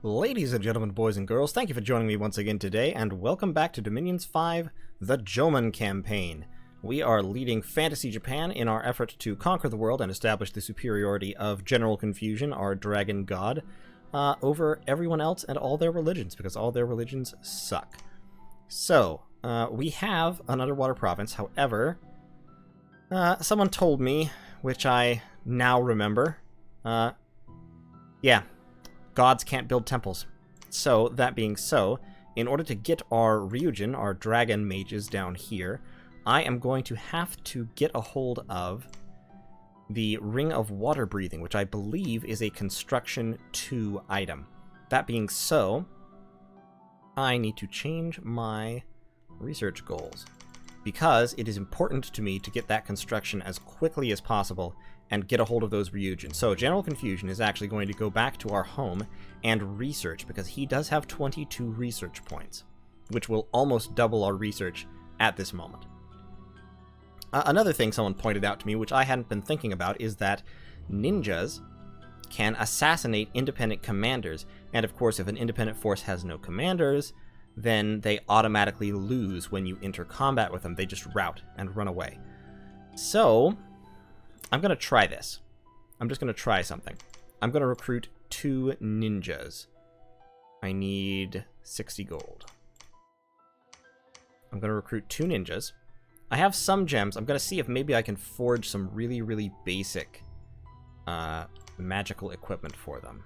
Ladies and gentlemen, boys and girls, thank you for joining me once again today, and welcome back to Dominions 5, the Jomon campaign. We are leading Fantasy Japan in our effort to conquer the world and establish the superiority of General Confusion, our dragon god, over everyone else and all their religions, because all their religions suck. So, we have an underwater province. However, someone told me, which I now remember, gods can't build temples. So, that being so, in order to get our Ryujin, our dragon mages down here, I am going to have to get a hold of the Ring of Water Breathing, which I believe is a Construction 2 item. That being so, I need to change my research goals, because it is important to me to get that construction as quickly as possible and get a hold of those Ryujin. So General Confusion is actually going to go back to our home and research, because he does have 22 research points, which will almost double our research at this moment. Another thing someone pointed out to me, which I hadn't been thinking about, is that ninjas can assassinate independent commanders, and of course if an independent force has no commanders, then they automatically lose when you enter combat with them. They just rout and run away. So, I'm going to try this. I'm just going to try something. I'm going to recruit 2 ninjas. I need 60 gold. I'm going to recruit 2 ninjas. I have some gems. I'm going to see if maybe I can forge some really, really basic magical equipment for them.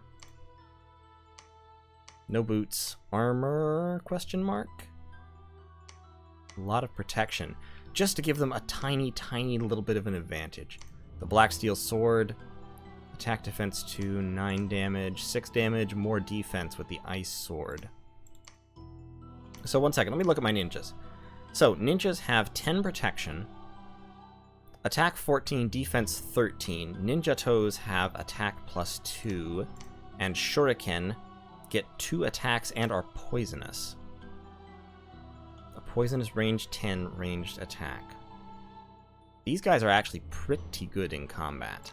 No boots. Armor? Question mark? A lot of protection. Just to give them a tiny, tiny little bit of an advantage. The Black Steel Sword. Attack defense 2, 9 damage, 6 damage, more defense with the Ice Sword. So one second, let me look at my ninjas. So, ninjas have 10 protection, attack 14, defense 13. Ninja Toes have attack plus 2, and Shuriken get 2 attacks and are poisonous. A poisonous range 10 ranged attack. These guys are actually pretty good in combat.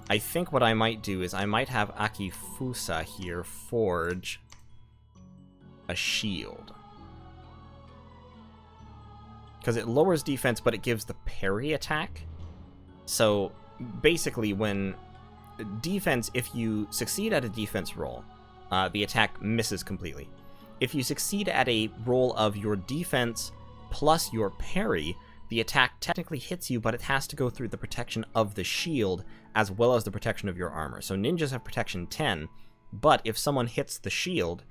I think what I might do is I might have Akifusa here forge a shield. Because it lowers defense, but it gives the parry attack. So, basically, when defense, if you succeed at a defense roll, the attack misses completely. If you succeed at a roll of your defense plus your parry, the attack technically hits you, but it has to go through the protection of the shield as well as the protection of your armor. So ninjas have protection 10, but if someone hits the shield,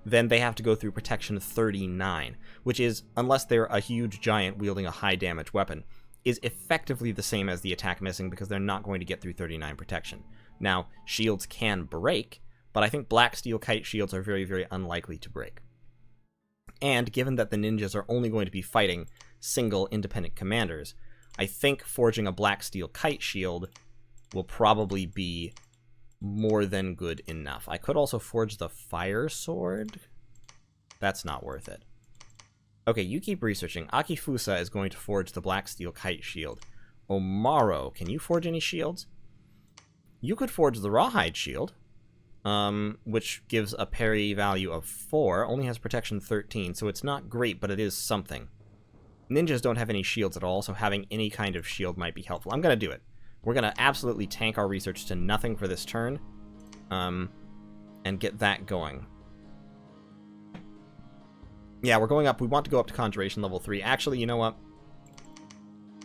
then they have to go through protection 39, which is, unless they're a huge giant wielding a high damage weapon, is effectively the same as the attack missing, because they're not going to get through 39 protection. Now, shields can break, but I think black steel kite shields are very, very unlikely to break. And given that the ninjas are only going to be fighting single independent commanders, I think forging a black steel kite shield will probably be more than good enough. I could also forge the fire sword. That's not worth it. Okay, you keep researching. Akifusa is going to forge the black steel kite shield. Omaro, can you forge any shields? You could forge the rawhide shield, which gives a parry value of 4, only has protection 13, so it's not great, but it is something. Ninjas don't have any shields at all, so having any kind of shield might be helpful. I'm going to do it. We're going to absolutely tank our research to nothing for this turn, and get that going. Yeah, we're going up. We want to go up to Conjuration level 3. Actually, you know what?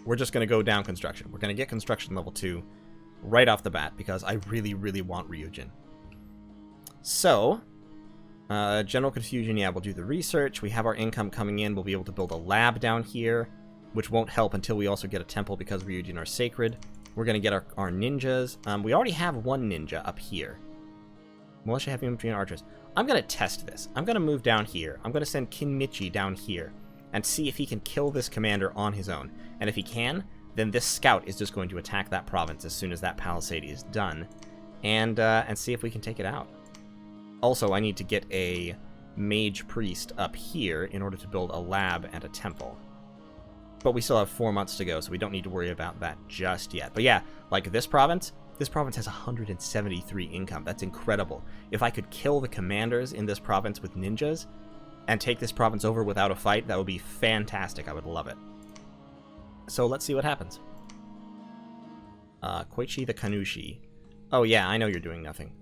We're just going to go down Construction. We're going to get Construction level 2 right off the bat, because I really, really want Ryujin. So, General Confusion, yeah, we'll do the research. We have our income coming in. We'll be able to build a lab down here, which won't help until we also get a temple, because Ryujin are sacred. We're going to get our ninjas. We already have 1 ninja up here. Militia heavy infantry and archers. I'm going to test this. I'm going to move down here. I'm going to send Kinmichi down here and see if he can kill this commander on his own. And if he can, then this scout is just going to attack that province as soon as that palisade is done, and see if we can take it out. Also, I need to get a mage priest up here in order to build a lab and a temple. But we still have 4 months to go, so we don't need to worry about that just yet. But yeah, like this province This province has 173 income. That's incredible. If I could kill the commanders in this province with ninjas and take this province over without a fight, that would be fantastic. I would love it. So let's see what happens. Koichi the Kanushi. Oh yeah, I know you're doing nothing.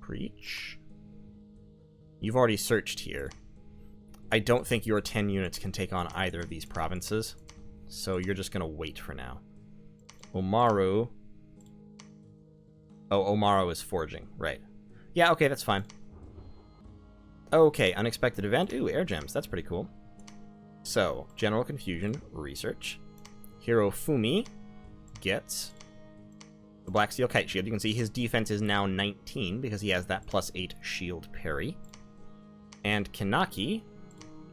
Preach. You've already searched here. I don't think your 10 units can take on either of these provinces, so you're just gonna wait for now. Omaru. Oh, Omaru is forging, right. Yeah, okay, that's fine. Okay, unexpected event. Ooh, air gems, that's pretty cool. So, general confusion, research. Hirofumi gets the Black Steel Kite Shield. You can see his defense is now 19 because he has that +8 shield parry. And Kinaki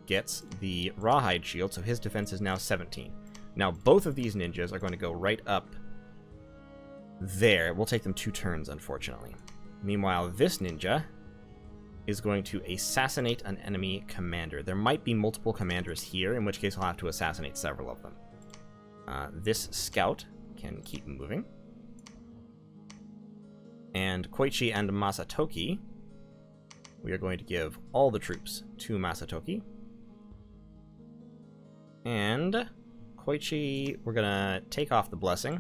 gets the Rawhide Shield, so his defense is now 17. Now, both of these ninjas are going to go right up there. We'll take them 2 turns, unfortunately. Meanwhile, this ninja is going to assassinate an enemy commander. There might be multiple commanders here, in which case I'll have to assassinate several of them. This scout can keep moving. And Koichi and Masatoki, we are going to give all the troops to Masatoki. And Koichi, we're going to take off the blessing,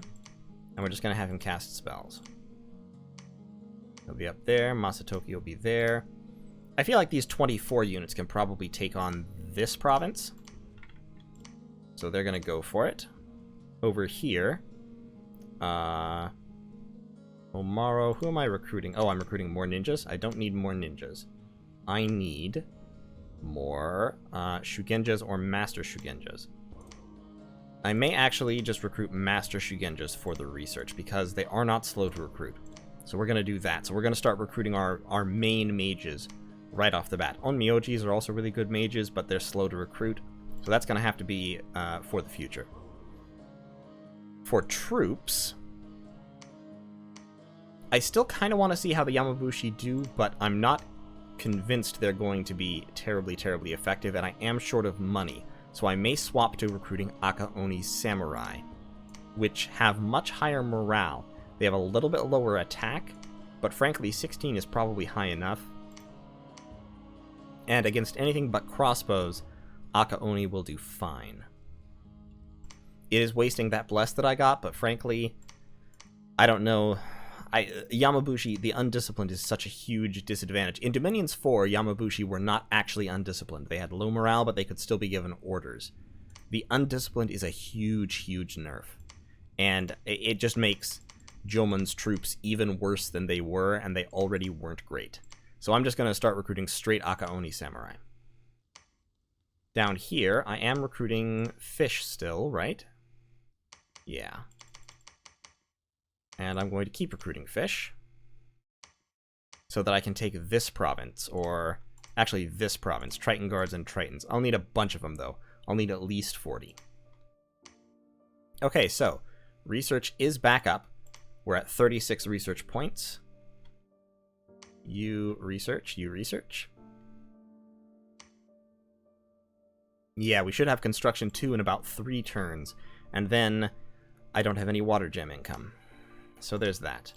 and we're just going to have him cast spells. He'll be up there, Masatoki will be there. I feel like these 24 units can probably take on this province. So they're going to go for it. Over here, Omaro, who am I recruiting? Oh, I'm recruiting more ninjas. I don't need more ninjas. I need more Shugenjas or Master Shugenjas. I may actually just recruit Master Shugenjas for the research, because they are not slow to recruit. So we're going to do that. So we're going to start recruiting our main mages right off the bat. Onmyojis are also really good mages, but they're slow to recruit. So that's going to have to be for the future. For troops, I still kind of want to see how the Yamabushi do, but I'm not convinced they're going to be terribly, terribly effective, and I am short of money. So I may swap to recruiting Akaoni's Samurai, which have much higher morale. They have a little bit lower attack, but frankly, 16 is probably high enough. And against anything but crossbows, Akaoni will do fine. It is wasting that bless that I got, but frankly, I don't know. Yamabushi, the undisciplined, is such a huge disadvantage. In Dominions 4, Yamabushi were not actually undisciplined. They had low morale, but they could still be given orders. The undisciplined is a huge, huge nerf. And it just makes Jomon's troops even worse than they were, and they already weren't great. So I'm just going to start recruiting straight Akaoni Samurai. Down here, I am recruiting fish still, right? Yeah. And I'm going to keep recruiting fish so that I can take this province, or actually this province, Triton Guards and Tritons. I'll need a bunch of them, though. I'll need at least 40. Okay, so research is back up. We're at 36 research points. You research, you research. Yeah, we should have construction 2 in about 3 turns. And then I don't have any water gem income. So there's that.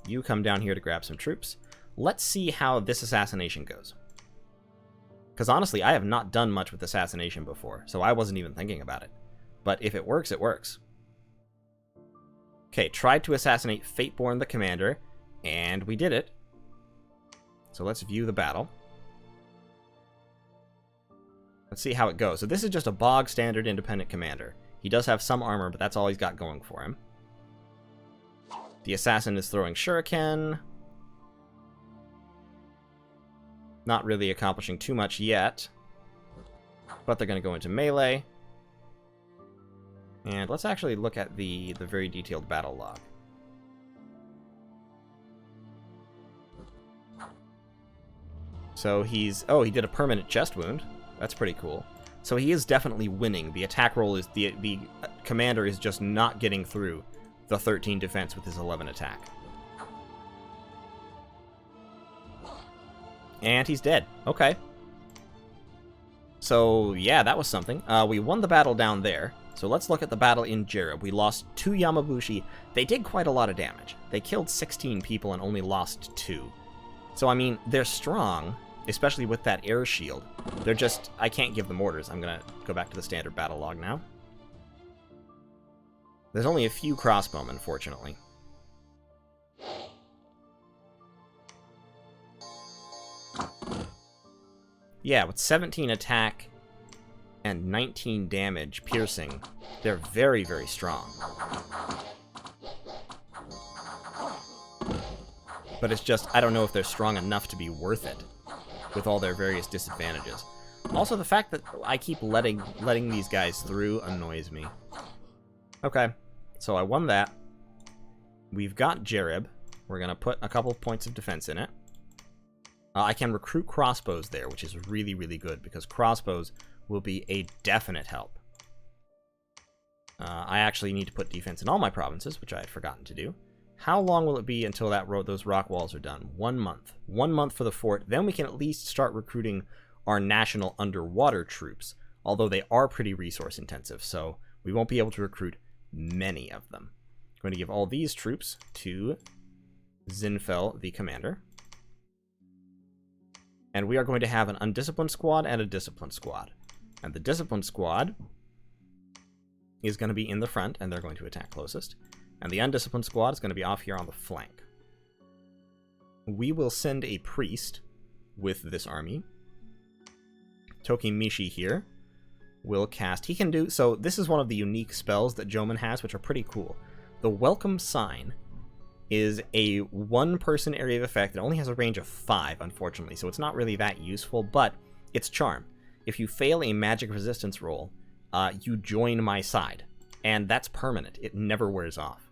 You come down here to grab some troops. Let's see how this assassination goes. Because honestly, I have not done much with assassination before, so I wasn't even thinking about it. But if it works, it works. Okay, tried to assassinate Fateborn the commander, and we did it. So let's view the battle. Let's see how it goes. So this is just a bog standard independent commander. He does have some armor, but that's all he's got going for him. The assassin is throwing shuriken. Not really accomplishing too much yet. But they're going to go into melee. And let's actually look at the very detailed battle log. So he's... oh, he did a permanent chest wound. That's pretty cool. So he is definitely winning. The attack roll is... the commander is just not getting through the 13 defense with his 11 attack. And he's dead. Okay. So, yeah, that was something. We won the battle down there. So let's look at the battle in Jereb. We lost 2 Yamabushi. They did quite a lot of damage. They killed 16 people and only lost 2. So, I mean, they're strong, especially with that air shield. They're just... I can't give them orders. I'm going to go back to the standard battle log now. There's only a few crossbowmen, unfortunately. Yeah, with 17 attack and 19 damage piercing, they're very, very strong. But it's just, I don't know if they're strong enough to be worth it, with all their various disadvantages. Also, the fact that I keep letting these guys through annoys me. Okay, so I won that. We've got Jereb. We're going to put a couple points of defense in it. I can recruit crossbows there, which is really, really good, because crossbows will be a definite help. I actually need to put defense in all my provinces, which I had forgotten to do. How long will it be until those rock walls are done? 1 month. 1 month for the fort. Then we can at least start recruiting our national underwater troops, although they are pretty resource intensive, so we won't be able to recruit many of them. I'm going to give all these troops to Zinfel, the commander. And we are going to have an undisciplined squad and a disciplined squad. And the disciplined squad is going to be in the front, and they're going to attack closest. And the undisciplined squad is going to be off here on the flank. We will send a priest with this army. Tokimishi here will cast... He can do... So this is one of the unique spells that Jomon has, which are pretty cool. The Welcome Sign is a one-person area of effect that only has a range of 5, unfortunately, so it's not really that useful, but it's charm. If you fail a magic resistance roll, you join my side, and that's permanent. It never wears off.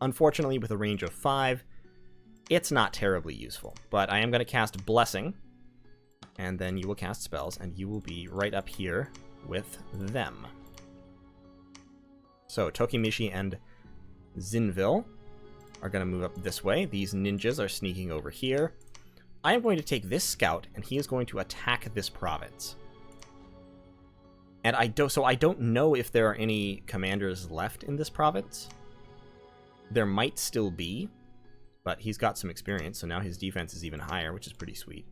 Unfortunately, with a range of 5, it's not terribly useful, but I am going to cast Blessing, and then you will cast spells, and you will be right up here with them. So, Tokimishi and Zinville are going to move up this way. These ninjas are sneaking over here. I am going to take this scout, and he is going to attack this province. And I don't know if there are any commanders left in this province. There might still be, but he's got some experience, so now his defense is even higher, which is pretty sweet.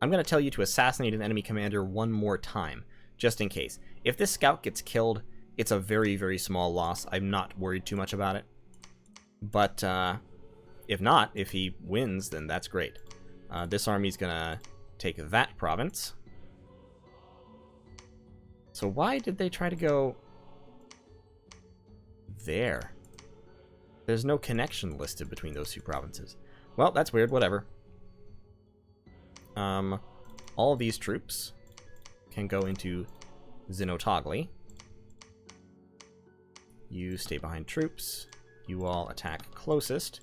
I'm going to tell you to assassinate an enemy commander one more time, just in case. If this scout gets killed, it's a very, very small loss. I'm not worried too much about it. But if not, if he wins, then that's great. This army's gonna take that province. So why did they try to go there? There's no connection listed between those 2 provinces. Well, that's weird, whatever. All of these troops can go into Zinotogli. You stay behind troops. You all attack closest,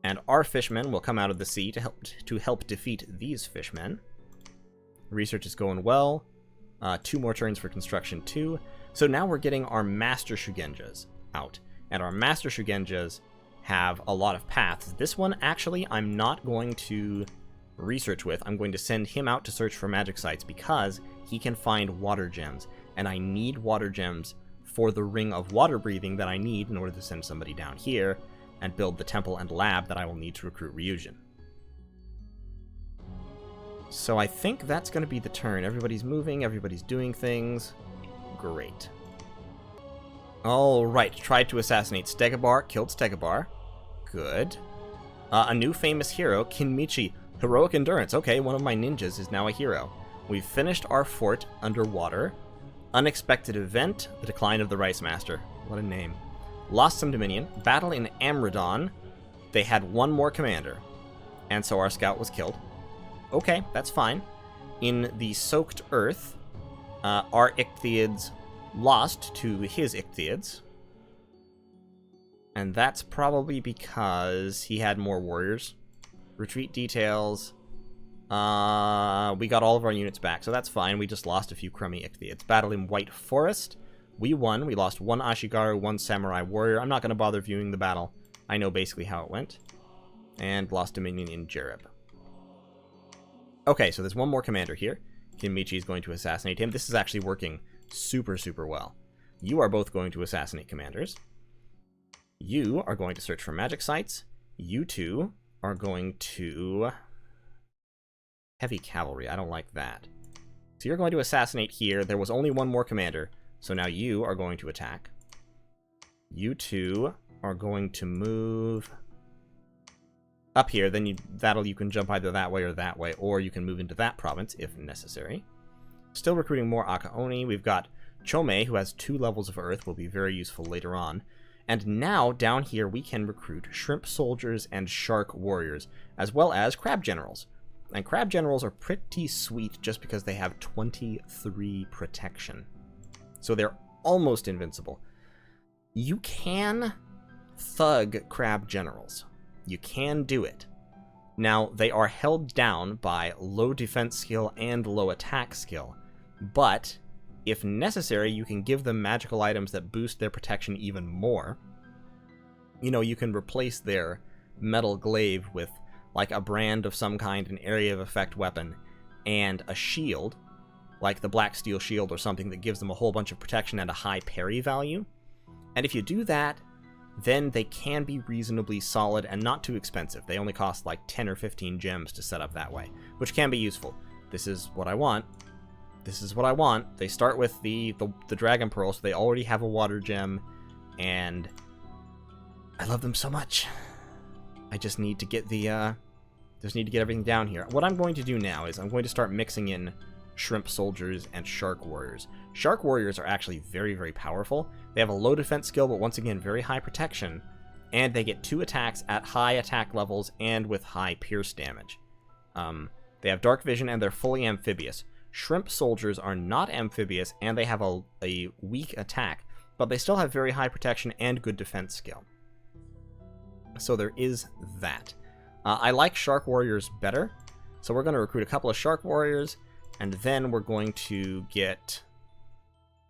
and our fishmen will come out of the sea to help defeat these fishmen. Research is going well. 2 more turns for construction too. So now we're getting our Master Shugenjas out, and our Master Shugenjas have a lot of paths. This one, actually, I'm not going to research with. I'm going to send him out to search for magic sites because he can find water gems, and I need water gems for the ring of water breathing that I need in order to send somebody down here and build the temple and lab that I will need to recruit Ryujin. So I think that's going to be the turn. Everybody's moving, everybody's doing things. Great. Alright, tried to assassinate Stegobar, killed Stegobar. Good. A new famous hero, Kinmichi. Heroic endurance. Okay, one of my ninjas is now a hero. We've finished our fort underwater. Unexpected event, the decline of the Rice Master. What a name. Lost some dominion. Battle in Amradon. They had 1 more commander. And so our scout was killed. Okay, that's fine. In the Soaked Earth, our Ichthyids lost to his Ichthyids. And that's probably because he had more warriors. Retreat details. We got all of our units back, so that's fine. We just lost a few crummy Ichthyids. Battle in White Forest. We won. We lost 1 Ashigaru, 1 Samurai Warrior. I'm not going to bother viewing the battle. I know basically how it went. And lost Dominion in Jereb. Okay, so there's 1 more commander here. Kinmichi is going to assassinate him. This is actually working super, super well. You are both going to assassinate commanders. You are going to search for magic sites. You two are going to... heavy cavalry. I don't like that. So you're going to assassinate here. There was only one more commander, so now you are going to attack. You two are going to move up here. Then you can jump either that way, or you can move into that province if necessary. Still recruiting more Akaoni. We've got Chome, who has 2 levels of Earth, will be very useful later on. And now, down here, we can recruit Shrimp Soldiers and Shark Warriors, as well as Crab Generals. And Crab Generals are pretty sweet just because they have 23 protection. So they're almost invincible. You can thug Crab Generals. You can do it. Now, they are held down by low defense skill and low attack skill, but if necessary, you can give them magical items that boost their protection even more. You know, you can replace their metal glaive with like a brand of some kind, an area of effect weapon, and a shield, like the Black Steel Shield or something that gives them a whole bunch of protection and a high parry value. And if you do that, then they can be reasonably solid and not too expensive. They only cost like 10 or 15 gems to set up that way, which can be useful. This is what I want. This is what I want. They start with the Dragon Pearl, so they already have a water gem, and I love them so much. I just need to get everything down here. What I'm going to do now is I'm going to start mixing in Shrimp Soldiers and Shark Warriors. Shark Warriors are actually very, very powerful. They have a low defense skill, but once again, very high protection. And they get 2 attacks at high attack levels and with high pierce damage. They have dark vision and they're fully amphibious. Shrimp Soldiers are not amphibious and they have a weak attack, but they still have very high protection and good defense skill. So there is that. I like Shark Warriors better, so we're going to recruit a couple of Shark Warriors, and then we're going to get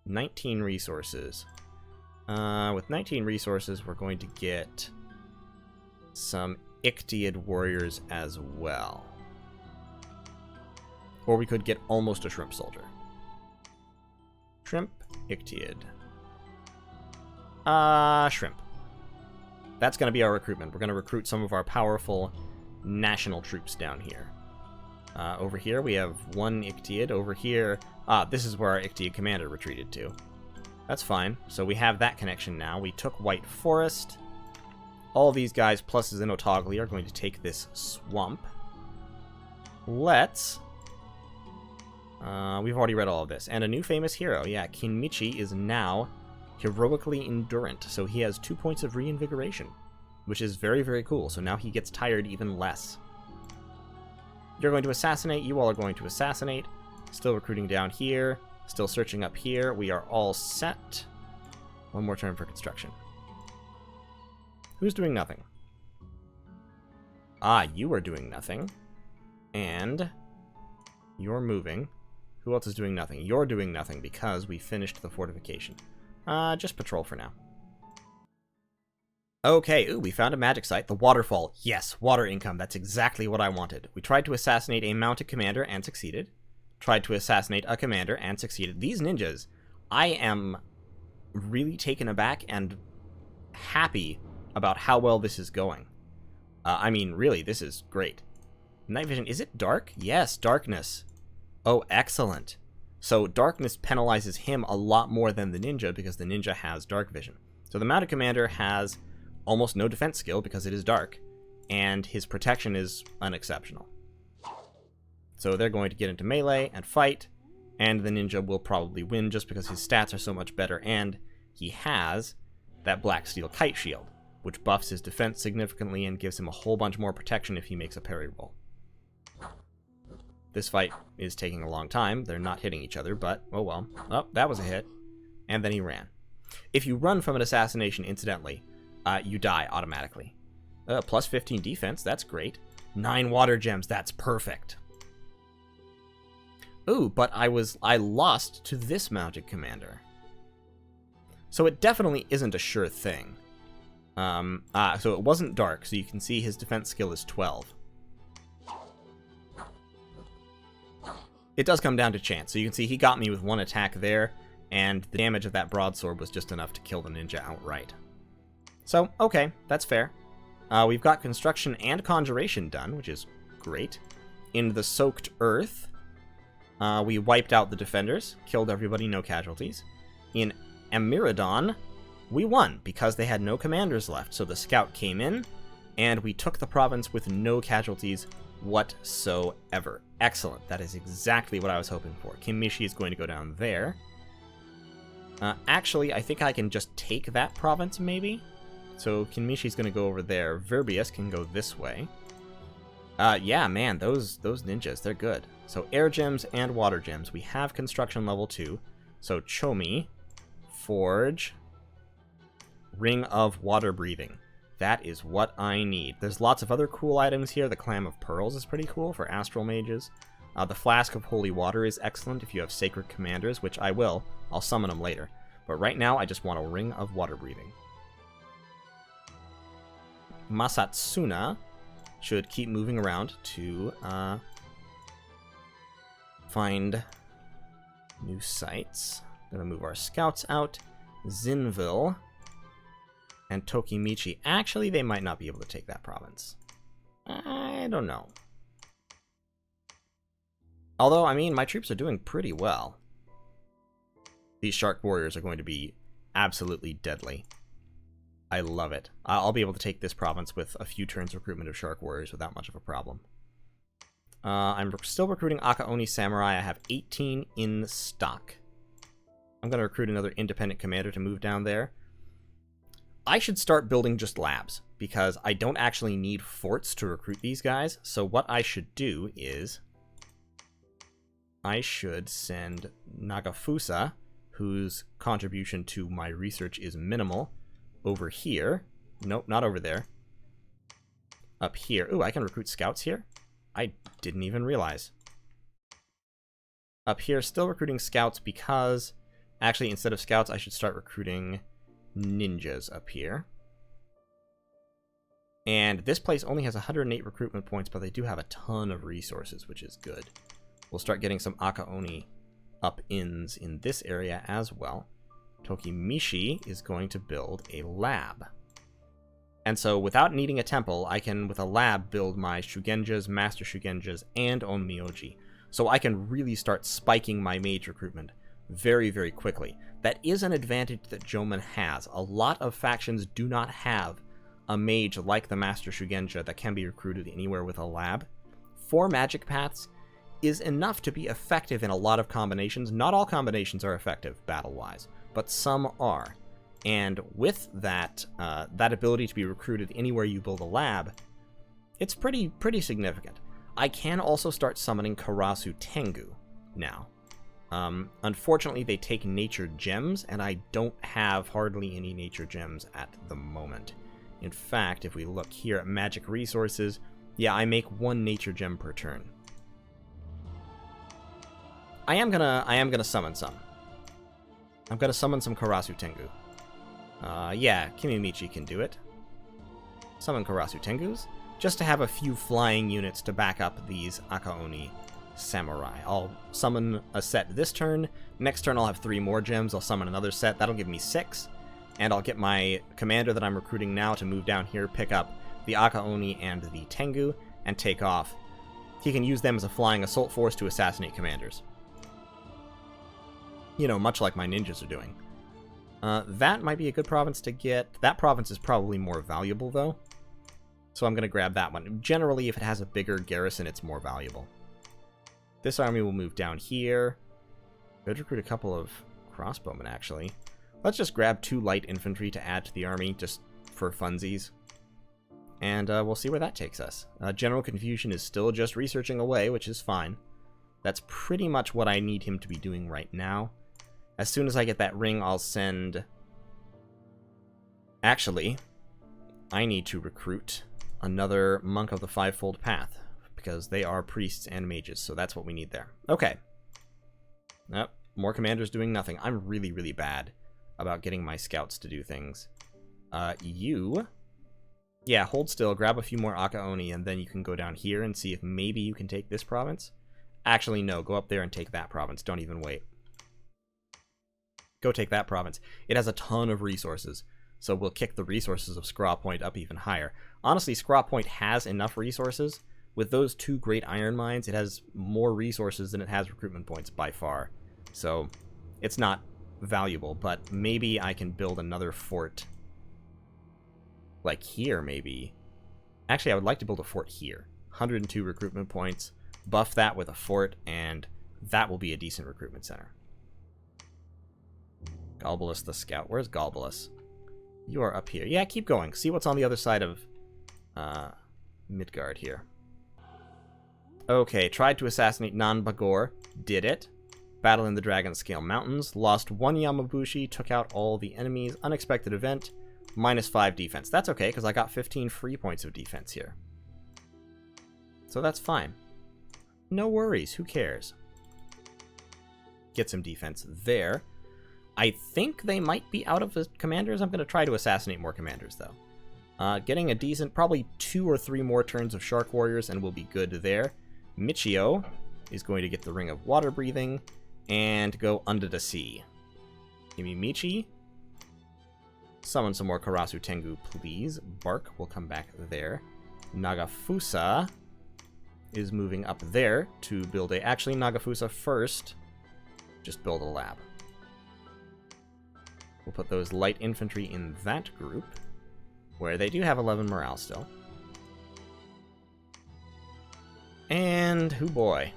19 resources. With 19 resources, we're going to get some Ichthyid Warriors as well. Or we could get almost a Shrimp Soldier. Shrimp, Ichthyid. Shrimp. That's going to be our recruitment. We're going to recruit some of our powerful national troops down here. Over here, we have 1 Ichthyid. Over here, this is where our Ichthyid commander retreated to. That's fine. So we have that connection now. We took White Forest. All these guys plus Xenotogli are going to take this swamp. Let's... we've already read all of this. And a new famous hero. Yeah, Kinmichi is now heroically endurant. So he has 2 points of reinvigoration, which is very, very cool. So now he gets tired even less. You're going to assassinate. You all are going to assassinate. Still recruiting down here. Still searching up here. We are all set. 1 more turn for construction. Who's doing nothing? You are doing nothing. And you're moving. Who else is doing nothing? You're doing nothing because we finished the fortification. Just patrol for now. Okay, we found a magic site. The waterfall. Yes, water income. That's exactly what I wanted. We tried to assassinate a mounted commander and succeeded. Tried to assassinate a commander and succeeded. These ninjas, I am really taken aback and happy about how well this is going. I mean, really, this is great. Night vision, is it dark? Yes, darkness. Oh, excellent. So darkness penalizes him a lot more than the ninja because the ninja has dark vision. So the mounted commander has almost no defense skill because it is dark, and his protection is unexceptional. So they're going to get into melee and fight, and the ninja will probably win just because his stats are so much better, and he has that Black Steel Kite Shield, which buffs his defense significantly and gives him a whole bunch more protection if he makes a parry roll. This fight is taking a long time. They're not hitting each other, but oh well. Oh, that was a hit. And then he ran. If you run from an assassination incidentally, you die automatically. Plus 15 defense, that's great. 9 water gems, that's perfect. Ooh, but I lost to this mounted commander. So it definitely isn't a sure thing. So it wasn't dark, so you can see his defense skill is 12. It does come down to chance, so you can see he got me with 1 attack there, and the damage of that broadsword was just enough to kill the ninja outright. So, okay, that's fair. We've got construction and conjuration done, which is great. In the Soaked Earth, we wiped out the defenders, killed everybody, no casualties. In Amiradon, we won because they had no commanders left, so the scout came in, and we took the province with no casualties whatsoever. Excellent. That is exactly what I was hoping for. Kimishi is going to go down there. Actually, I think I can just take that province, maybe? So Kimishi's going to go over there. Verbius can go this way. Yeah, man, those ninjas, they're good. So air gems and water gems. We have construction level 2. So Chomi, Forge, Ring of Water Breathing. That is what I need. There's lots of other cool items here. The Clam of Pearls is pretty cool for Astral Mages. The Flask of Holy Water is excellent if you have Sacred Commanders, which I will. I'll summon them later. But right now, I just want a Ring of Water Breathing. Masatsuna should keep moving around to find new sites. Gonna move our scouts out. Zinville and Tokimichi. Actually, they might not be able to take that province. I don't know. Although, I mean, my troops are doing pretty well. These Shark Warriors are going to be absolutely deadly. I love it. I'll be able to take this province with a few turns recruitment of Shark Warriors without much of a problem. I'm still recruiting Akaoni Samurai. I have 18 in stock. I'm going to recruit another independent commander to move down there. I should start building just labs, because I don't actually need forts to recruit these guys. So what I should do is I should send Nagafusa, whose contribution to my research is minimal, over here. Nope, not over there. Up here. Ooh, I can recruit scouts here? I didn't even realize. Up here, still recruiting scouts because... Actually, instead of scouts, I should start recruiting ninjas up here. And this place only has 108 recruitment points, but they do have a ton of resources, which is good. We'll start getting some Akaoni up-ins in this area as well. Tokimishi is going to build a lab. And so, without needing a temple, I can, with a lab, build my Shugenjas, Master Shugenjas, and Onmyoji. So I can really start spiking my mage recruitment very, very quickly. That is an advantage that Jomon has. A lot of factions do not have a mage like the Master Shugenja that can be recruited anywhere with a lab. 4 magic paths is enough to be effective in a lot of combinations. Not all combinations are effective battle-wise, but some are. And with that that ability to be recruited anywhere you build a lab, it's pretty significant. I can also start summoning Karasu Tengu now. Unfortunately, they take nature gems, and I don't have hardly any nature gems at the moment. In fact, if we look here at magic resources, yeah, I make 1 nature gem per turn. I am gonna summon some. I'm gonna summon some Karasu Tengu. Yeah, Kimimichi can do it. Summon Karasu Tengus, just to have a few flying units to back up these Akaoni Samurai. I'll summon a set this turn. Next turn I'll have 3 more gems. I'll summon another set. That'll give me 6. And I'll get my commander that I'm recruiting now to move down here, pick up the Akaoni and the Tengu, and take off. He can use them as a flying assault force to assassinate commanders. You know, much like my ninjas are doing. That might be a good province to get. That province is probably more valuable, though. So I'm going to grab that one. Generally, if it has a bigger garrison, it's more valuable. This army will move down here. Could recruit a couple of crossbowmen, actually. Let's just grab 2 light infantry to add to the army, just for funsies. And we'll see where that takes us. General Confusion is still just researching away, which is fine. That's pretty much what I need him to be doing right now. As soon as I get that ring, I'll send... Actually, I need to recruit another Monk of the Fivefold Path, because they are priests and mages, so that's what we need there. Okay. Nope, more commanders doing nothing. I'm really, really bad about getting my scouts to do things. Yeah, hold still, grab a few more Akaoni, and then you can go down here and see if maybe you can take this province. Actually, no, go up there and take that province. Don't even wait. Go take that province. It has a ton of resources, so we'll kick the resources of Scraw Point up even higher. Honestly, Scraw Point has enough resources. With those 2 great iron mines, it has more resources than it has recruitment points by far. So it's not valuable, but maybe I can build another fort. Like here, maybe. Actually, I would like to build a fort here. 102 recruitment points. Buff that with a fort, and that will be a decent recruitment center. Galbalus the Scout. Where's Galbalus? You are up here. Yeah, keep going. See what's on the other side of Midgard here. Okay, tried to assassinate Nanbagor. Did it. Battle in the Dragon Scale Mountains. Lost 1 Yamabushi. Took out all the enemies. Unexpected event. -5 defense. That's okay, because I got 15 free points of defense here. So that's fine. No worries. Who cares? Get some defense there. I think they might be out of the commanders. I'm going to try to assassinate more commanders, though. Getting a decent, probably 2 or 3 more turns of Shark Warriors, and we'll be good there. Michio is going to get the Ring of Water Breathing and go under the sea. Give me Michi. Summon some more Karasu Tengu, please. Bark will come back there. Nagafusa is moving up there to build a... Actually, Nagafusa first. Just build a lab. We'll put those light infantry in that group, where they do have 11 morale still. And, oh boy.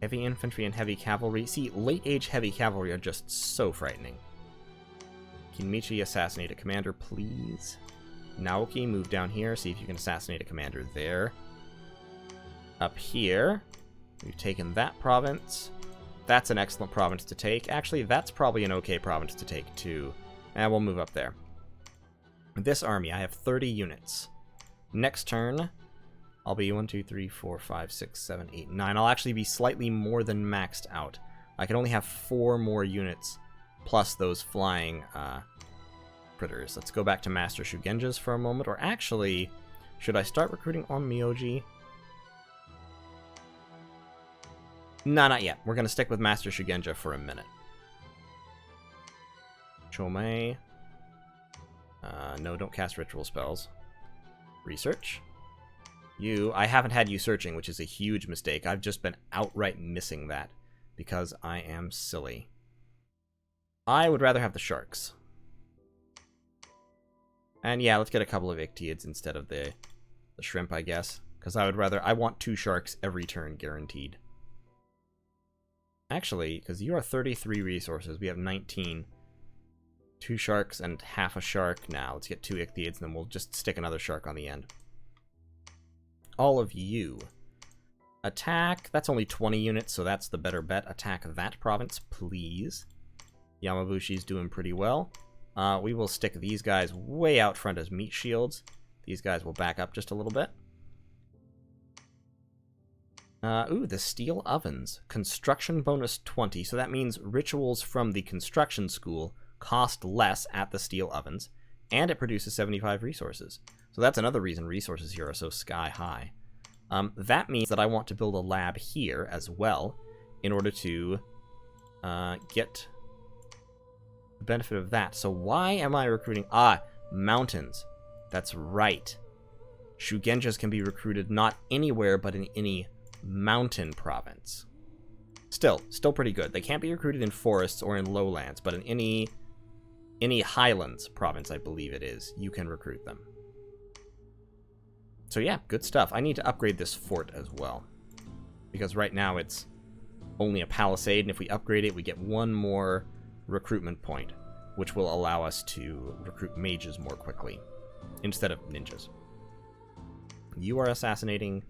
Heavy infantry and heavy cavalry. See, late-age heavy cavalry are just so frightening. Kinmichi, assassinate a commander, please. Naoki, move down here, see if you can assassinate a commander there. Up here, we've taken that province. That's an excellent province to take. Actually, that's probably an okay province to take, too. And we'll move up there. This army, I have 30 units. Next turn, I'll be 1, 2, 3, 4, 5, 6, 7, 8, 9. I'll actually be slightly more than maxed out. I can only have 4 more units, plus those flying critters. Let's go back to Master Shugenja's for a moment. Or actually, should I start recruiting on Myoji? No, not yet. We're going to stick with Master Shugenja for a minute. Chomei. No, don't cast ritual spells. Research. I haven't had you searching, which is a huge mistake. I've just been outright missing that because I am silly. I would rather have the sharks. And yeah, let's get a couple of Ictiids instead of the shrimp, I guess. Because I want 2 sharks every turn, guaranteed. Actually, because you are 33 resources, we have 19. 2 sharks and half a shark. Now, let's get 2 Ictiids, and then we'll just stick another shark on the end. All of you. Attack. That's only 20 units, so that's the better bet. Attack that province, please. Yamabushi's doing pretty well. We will stick these guys way out front as meat shields. These guys will back up just a little bit. Ooh, the steel ovens. Construction bonus 20. So that means rituals from the construction school cost less at the steel ovens. And it produces 75 resources. So that's another reason resources here are so sky high. That means that I want to build a lab here as well in order to get the benefit of that. So why am I recruiting? Mountains. That's right. Shugenjas can be recruited not anywhere but in any mountain province. Still pretty good. They can't be recruited in forests or in lowlands, but in any highlands province, I believe it is, you can recruit them. So yeah, good stuff. I need to upgrade this fort as well, because right now it's only a palisade, and if we upgrade it, we get 1 more recruitment point, which will allow us to recruit mages more quickly instead of ninjas. You are assassinating.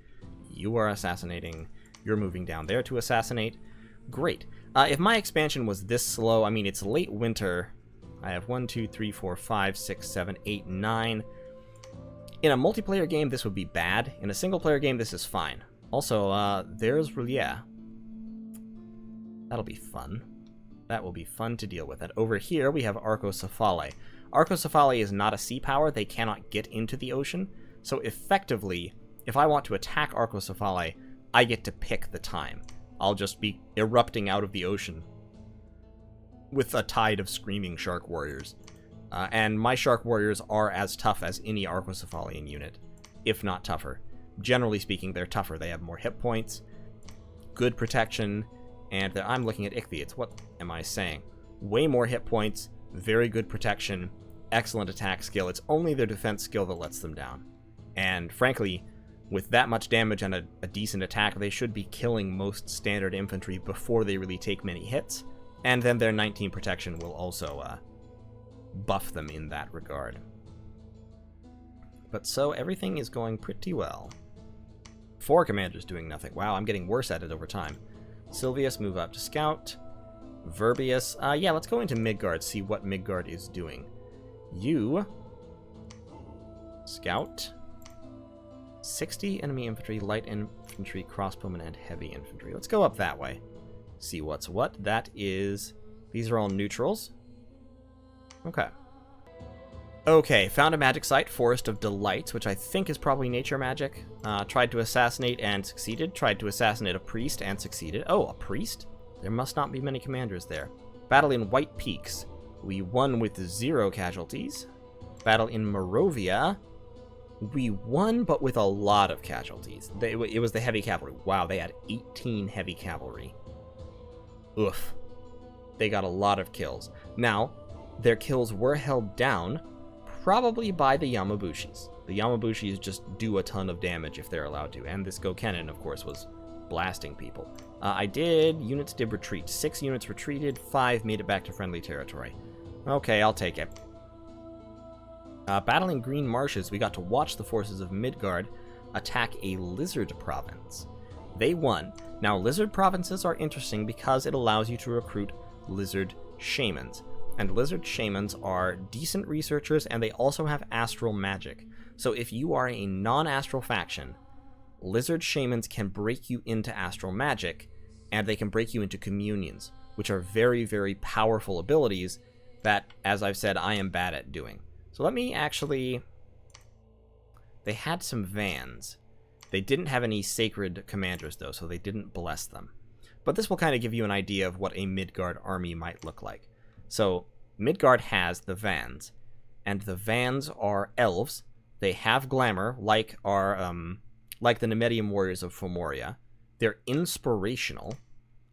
You are assassinating. You're moving down there to assassinate. Great. If my expansion was this slow, I mean, it's late winter. I have 1, 2, 3, 4, 5, 6, 7, 8, 9. In a multiplayer game, this would be bad. In a single-player game, this is fine. Also, there's Rulia. That'll be fun. That will be fun to deal with. And over here, we have Arcocephale. Arcocephale is not a sea power. They cannot get into the ocean. So effectively, if I want to attack Arcocephale, I get to pick the time. I'll just be erupting out of the ocean with a tide of screaming shark warriors. And my shark warriors are as tough as any Archocephalian unit, if not tougher. Generally speaking, they're tougher. They have more hit points, good protection, and I'm looking at Ichthyids. What am I saying? Way more hit points, very good protection, excellent attack skill. It's only their defense skill that lets them down. And frankly, with that much damage and a decent attack, they should be killing most standard infantry before they really take many hits. And then their 19 protection will also buff them in that regard. But so everything is going pretty well. 4 commanders doing nothing. Wow, I'm getting worse at it over time. Silvius, move up to scout. Verbius, yeah, let's go into Midgard, see what Midgard is doing. You, scout. 60 enemy infantry, light infantry, crossbowmen, and heavy infantry. Let's go up that way. See what's what. That is... These are all neutrals. Okay. Okay, found a magic site, Forest of Delights, which I think is probably nature magic. Tried to assassinate and succeeded. Tried to assassinate a priest and succeeded. Oh, a priest? There must not be many commanders there. Battle in White Peaks. We won with 0 casualties. Battle in Morovia. We won, but with a lot of casualties. It was the heavy cavalry. Wow, they had 18 heavy cavalry. Oof. They got a lot of kills. Now, their kills were held down, probably by the Yamabushis. The Yamabushis just do a ton of damage if they're allowed to, and this Gokenin, of course, was blasting people. Units did retreat. 6 units retreated, 5 made it back to friendly territory. Okay, I'll take it. Battling Green Marshes, we got to watch the forces of Midgard attack a lizard province. They won. Now, lizard provinces are interesting because it allows you to recruit lizard shamans. And lizard shamans are decent researchers, and they also have astral magic. So if you are a non-astral faction, lizard shamans can break you into astral magic, and they can break you into communions, which are very, very powerful abilities that, as I've said, I am bad at doing. So let me actually... They had some vans. They didn't have any sacred commanders, though, so they didn't bless them. But this will kind of give you an idea of what a Midgard army might look like. So, Midgard has the vans, and the vans are elves. They have glamour, like the Nemedium warriors of Fomoria. They're inspirational,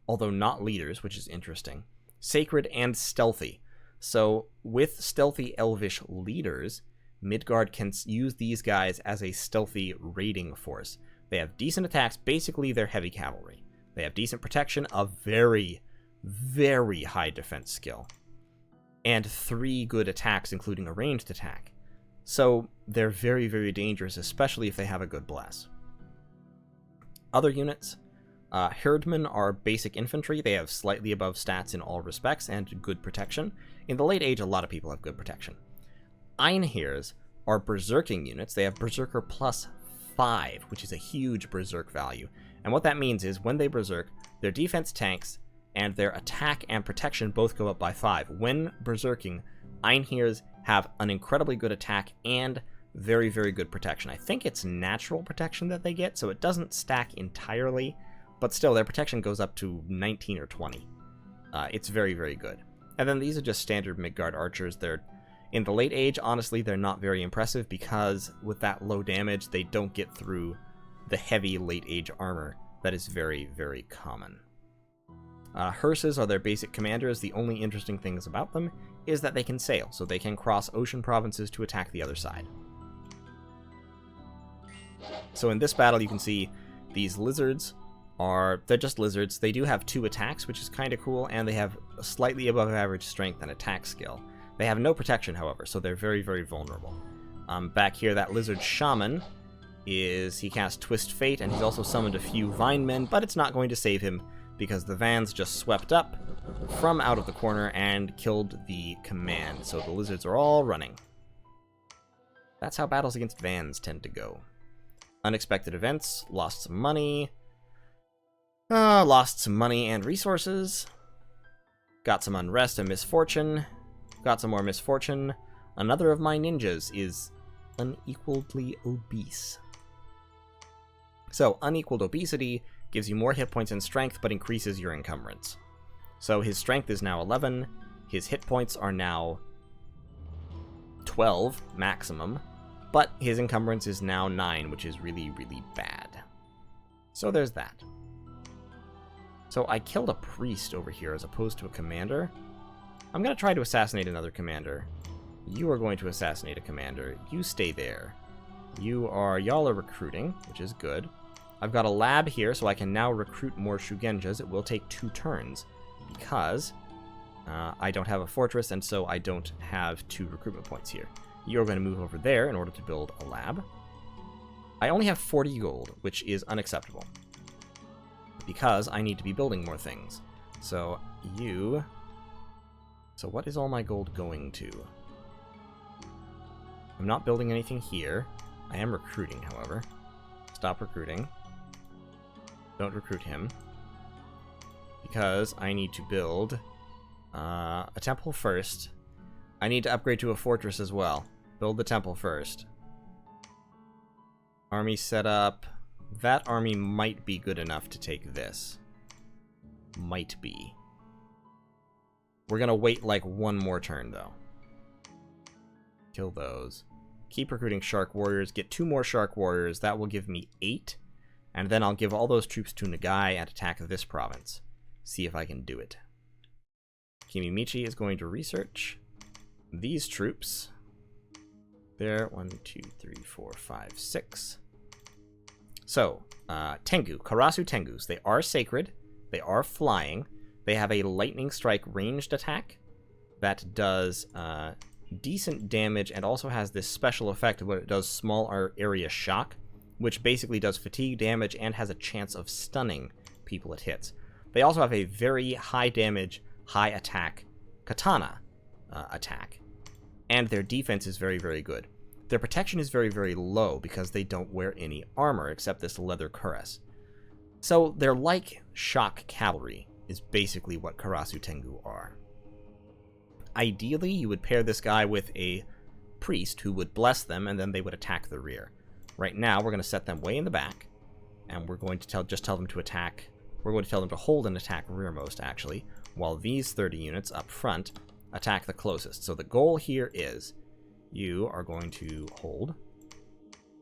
although not leaders, which is interesting. Sacred and stealthy. So, with stealthy elvish leaders, Midgard can use these guys as a stealthy raiding force. They have decent attacks, basically they're heavy cavalry. They have decent protection, a very, very high defense skill, and 3 good attacks, including a ranged attack. So, they're very, very dangerous, especially if they have a good bless. Other units, Herdmen are basic infantry. They have slightly above stats in all respects and good protection. In the late age, a lot of people have good protection. Einhirs are berserking units. They have berserker plus 5, which is a huge berserk value. And what that means is when they berserk, their defense tanks and their attack and protection both go up by 5. When berserking, Einhirs have an incredibly good attack and very, very good protection. I think it's natural protection that they get, so it doesn't stack entirely, but still, their protection goes up to 19 or 20. It's very, very good. And then these are just standard Midgard archers. They're in the late age, honestly, they're not very impressive because with that low damage, they don't get through the heavy late age armor that is very, very common. Hearses are their basic commanders. The only interesting things about them is that they can sail, so they can cross ocean provinces to attack the other side. So in this battle, you can see these lizards they're just lizards. They do have 2 attacks, which is kind of cool, and they have a slightly above average strength and attack skill. They have no protection, however, so they're very, very vulnerable. Back here, that lizard shaman he casts Twist Fate, and he's also summoned a few vine men, but it's not going to save him because the vans just swept up from out of the corner and killed the command, so the lizards are all running. That's how battles against vans tend to go. Unexpected events, lost some money and resources, got some unrest and misfortune, got some more misfortune. Another of my ninjas is unequaledly obese. So, unequaled obesity gives you more hit points and strength, but increases your encumbrance. So his strength is now 11, His hit points are now 12 maximum, but his encumbrance is now 9, which is really, really bad. So there's that. So I killed a priest over here as opposed to a commander. I'm going to try to assassinate another commander. You are going to assassinate a commander. You stay there. Y'all are recruiting, which is good. I've got a lab here, so I can now recruit more Shugenjas. It will take 2 turns, because I don't have a fortress, and so I don't have 2 recruitment points here. You're going to move over there in order to build a lab. I only have 40 gold, which is unacceptable, because I need to be building more things. So what is all my gold going to? I'm not building anything here. I am recruiting, however. Stop recruiting. Don't recruit him, because I need to build a temple first. I need to upgrade to a fortress as well. Build the temple first. Army setup. That army might be good enough to take this. Might be. We're gonna wait like 1 more turn, though. Kill those. Keep recruiting Shark Warriors. Get 2 more Shark Warriors. That will give me 8. And then I'll give all those troops to Nagai and attack this province. See if I can do it. Kimimichi is going to research these troops. There, 1, 2, 3, 4, 5, 6. So, Tengu, Karasu Tengus. They are sacred. They are flying. They have a lightning strike ranged attack that does decent damage and also has this special effect where it does small area shock, which basically does fatigue damage and has a chance of stunning people it hits. They also have a very high damage, high attack katana attack, and their defense is very, very good. Their protection is very, very low because they don't wear any armor except this leather cuirass. So they're like shock cavalry, is basically what Karasu Tengu are. Ideally, you would pair this guy with a priest who would bless them, and then they would attack the rear. Right now, we're going to set them way in the back, and we're going to just tell them to attack. We're going to tell them to hold and attack rearmost, actually, while these 30 units up front attack the closest. So the goal here is, you are going to hold.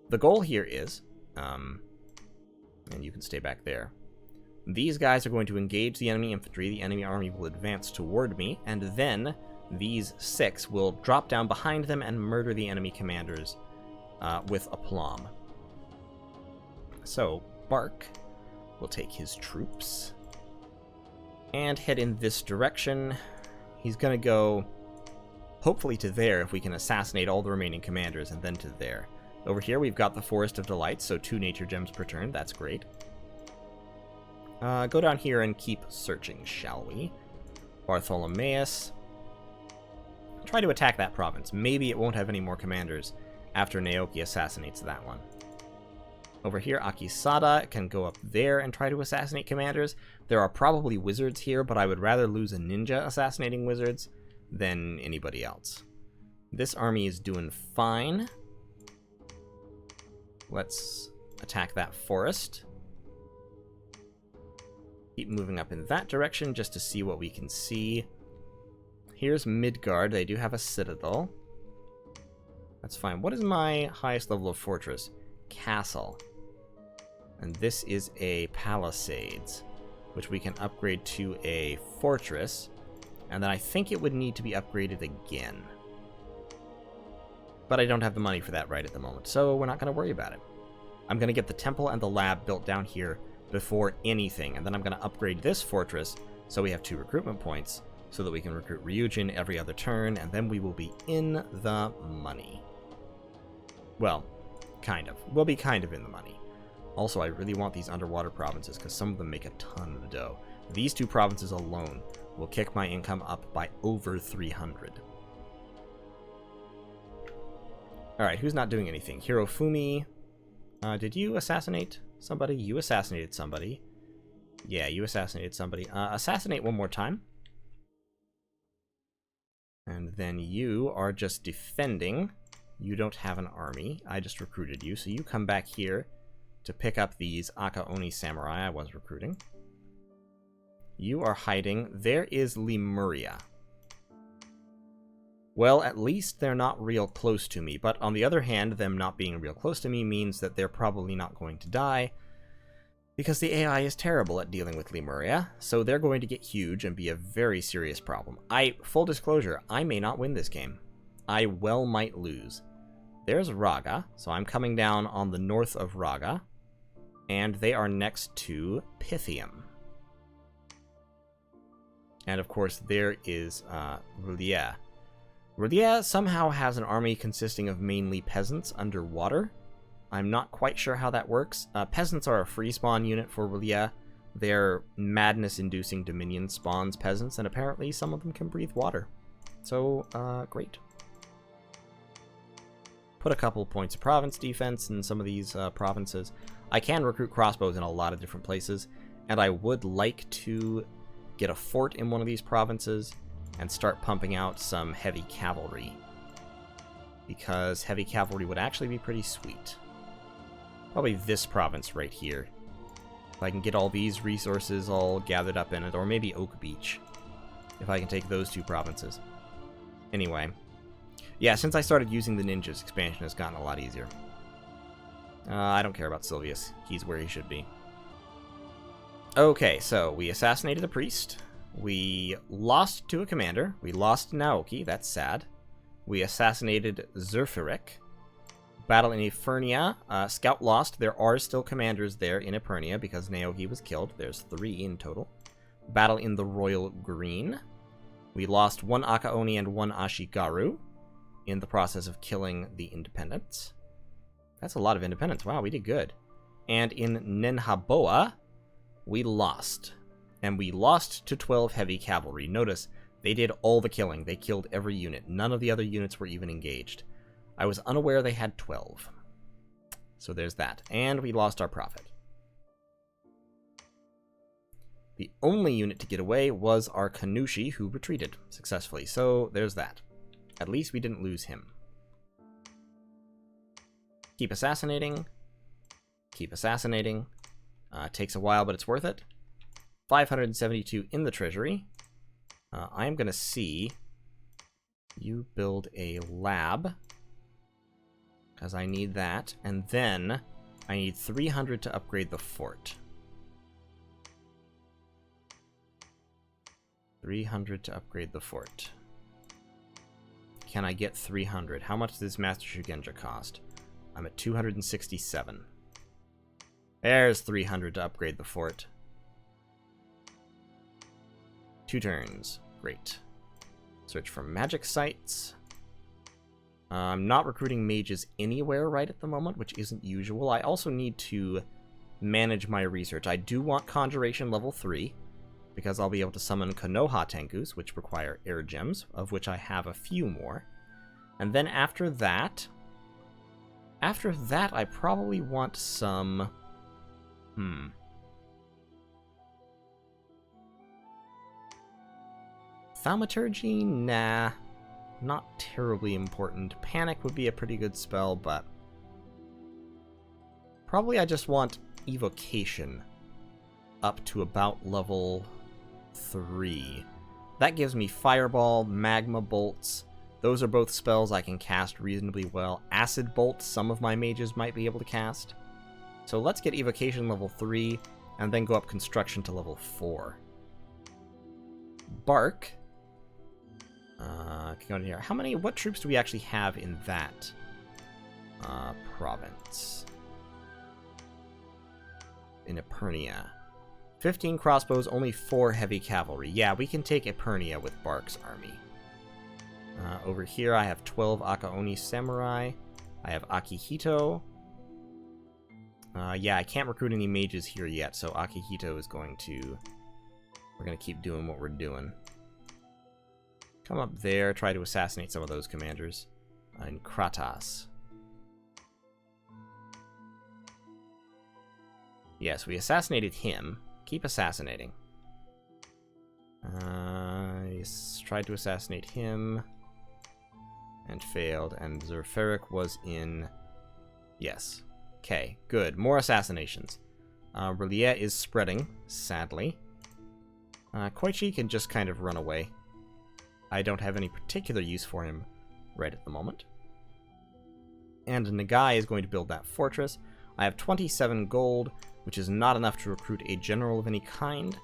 The goal here is, and you can stay back there. These guys are going to engage the enemy infantry. The enemy army will advance toward me, and then these 6 will drop down behind them and murder the enemy commanders with aplomb. So, Bark will take his troops and head in this direction. He's going to go, hopefully, to there if we can assassinate all the remaining commanders, and then to there. Over here, we've got the Forest of Delights, so 2 nature gems per turn. That's great. Go down here and keep searching, shall we? Bartholomeus. Try to attack that province. Maybe it won't have any more commanders after Naoki assassinates that one. Over here, Akisada can go up there and try to assassinate commanders. There are probably wizards here, but I would rather lose a ninja assassinating wizards than anybody else. This army is doing fine. Let's attack that forest. Keep moving up in that direction just to see what we can see. Here's Midgard. They do have a citadel. That's fine. What is my highest level of fortress? Castle. And this is a palisades, which we can upgrade to a fortress. And then I think it would need to be upgraded again. But I don't have the money for that right at the moment, so we're not going to worry about it. I'm going to get the temple and the lab built down here before anything, and then I'm going to upgrade this fortress so we have 2 recruitment points so that we can recruit Ryujin every other turn, and then we will be in the money. Well, kind of. We'll be kind of in the money. Also, I really want these underwater provinces because some of them make a ton of dough. These 2 provinces alone will kick my income up by over 300. Alright, who's not doing anything? Hirofumi. Did you assassinate somebody? You assassinated somebody. Yeah, you assassinated somebody. Assassinate one more time. And then you are just defending. You don't have an army. I just recruited you, so you come back here to pick up these Akaoni samurai I was recruiting. You are hiding. There is Lemuria. Well, at least they're not real close to me, but on the other hand, them not being real close to me means that they're probably not going to die, because the AI is terrible at dealing with Lemuria, so they're going to get huge and be a very serious problem. Full disclosure, I may not win this game. I well might lose. There's Raga, so I'm coming down on the north of Raga, and they are next to Pythium. And of course, there is R'lyeh. R'lyeh somehow has an army consisting of mainly peasants underwater. I'm not quite sure how that works. Peasants are a free spawn unit for R'lyeh. They're madness-inducing Dominion spawns peasants, and apparently some of them can breathe water. So, great. Put a couple points of province defense in some of these provinces. I can recruit crossbows in a lot of different places, and I would like to get a fort in one of these provinces and start pumping out some heavy cavalry, because heavy cavalry would actually be pretty sweet. Probably this province right here. If I can get all these resources all gathered up in it, or maybe Oak Beach, if I can take those two provinces. Anyway, yeah, since I started using the ninjas, expansion has gotten a lot easier. I don't care about Silvius. He's where he should be. Okay, so we assassinated a priest. We lost to a commander. We lost Naoki. That's sad. We assassinated Zerfirik. Battle in Eternia. Scout lost. There are still commanders there in Eternia because Naoki was killed. There's 3 in total. Battle in the Royal Green. We lost 1 Akaoni and 1 Ashigaru in the process of killing the independents. That's a lot of independents. Wow, we did good. And in Nenhaboa, we lost. And we lost to 12 heavy cavalry. Notice, they did all the killing. They killed every unit. None of the other units were even engaged. I was unaware they had 12. So there's that. And we lost our prophet. The only unit to get away was our Kanushi, who retreated successfully. So there's that. At least we didn't lose him. Keep assassinating. Keep assassinating. Takes a while, but it's worth it. 572 in the treasury. I am going to see you build a lab, because I need that. And then I need 300 to upgrade the fort. 300 to upgrade the fort. Can I get 300? How much does Master Shugenja cost? I'm at 267. There's 300 to upgrade the fort. 2 turns. Great. Search for magic sites. I'm not recruiting mages anywhere right at the moment, which isn't usual. I also need to manage my research. I do want Conjuration level 3, because I'll be able to summon Konoha Tengus, which require air gems, of which I have a few more. And then after that, I probably want some... Thaumaturgy? Nah. Not terribly important. Panic would be a pretty good spell, but... Probably I just want Evocation up to about level 3. That gives me Fireball, Magma Bolts. Those are both spells I can cast reasonably well. Acid Bolt, some of my mages might be able to cast. So let's get Evocation level 3, and then go up Construction to level 4. Bark. Can go in here. What troops do we actually have in that province? In Eternia. 15 crossbows, only 4 heavy cavalry. Yeah, we can take Eternia with Bark's army. Over here I have 12 Akaoni samurai. I have Akihito. Yeah, I can't recruit any mages here yet, so Akihito is going to... We're going to keep doing what we're doing. Come up there, try to assassinate some of those commanders. In Kratas. Yes, we assassinated him. Keep assassinating. Yes, tried to assassinate him. And failed. And Zerfirik was in... Yes. Okay, good. More assassinations. R'lyeh is spreading, sadly. Koichi can just kind of run away. I don't have any particular use for him right at the moment. And Nagai is going to build that fortress. I have 27 gold, which is not enough to recruit a general of any kind.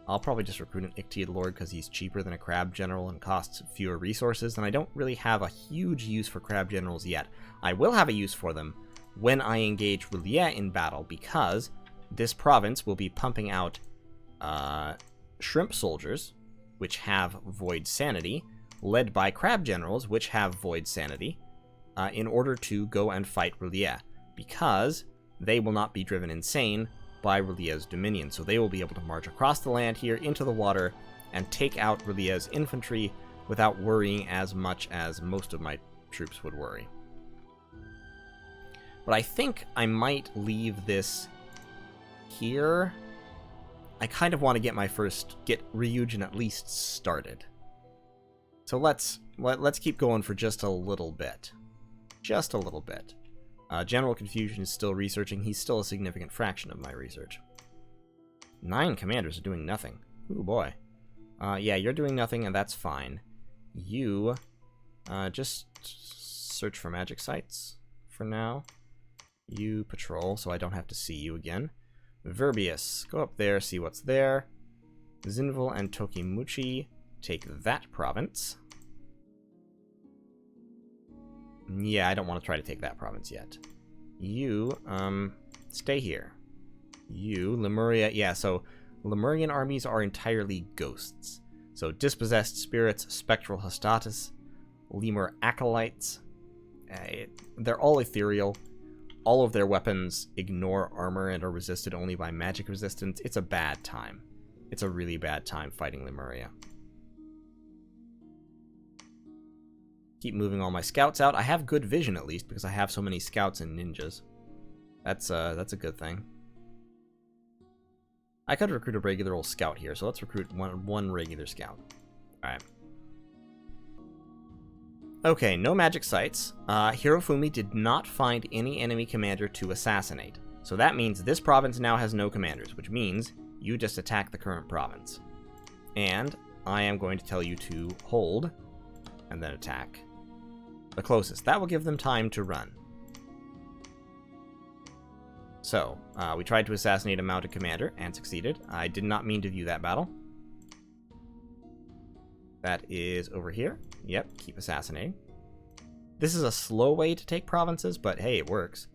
I'll probably just recruit an Ictiad Lord because he's cheaper than a Crab General and costs fewer resources, and I don't really have a huge use for Crab Generals yet. I will have a use for them when I engage R'lyeh in battle, because this province will be pumping out Shrimp Soldiers, which have Void Sanity, led by Crab Generals, which have Void Sanity, in order to go and fight R'lyeh, because they will not be driven insane by R'lyeh's dominion, so they will be able to march across the land here into the water and take out R'lyeh's infantry without worrying as much as most of my troops would worry. But I think I might leave this here. I kind of want to get Ryujin at least started. So let's keep going for just a little bit. Just a little bit. General Confusion is still researching. He's still a significant fraction of my research. 9 commanders are doing nothing. Ooh, boy. Yeah, you're doing nothing, and that's fine. You, just search for magic sites for now. You patrol, so I don't have to see you again. Verbius, go up there, see what's there. Zinvil and Tokimuchi, take that province. Yeah, I don't want to try to take that province yet. You, stay here. You, Lemuria, yeah, so Lemurian armies are entirely ghosts. So dispossessed spirits, spectral Hestatus, Lemur acolytes, they're all ethereal. All of their weapons ignore armor and are resisted only by magic resistance. It's a bad time. It's a really bad time fighting Lemuria. Keep moving all my scouts out. I have good vision at least because I have so many scouts and ninjas. That's a good thing. I could recruit a regular old scout here, so let's recruit one regular scout. Alright. Okay, no magic sites. Hirofumi did not find any enemy commander to assassinate. So that means this province now has no commanders, which means you just attack the current province. And I am going to tell you to hold and then attack the closest. That will give them time to run. So, we tried to assassinate a mounted commander and succeeded. I did not mean to view that battle. That is over here. Yep, keep assassinating. This is a slow way to take provinces, but hey, it works.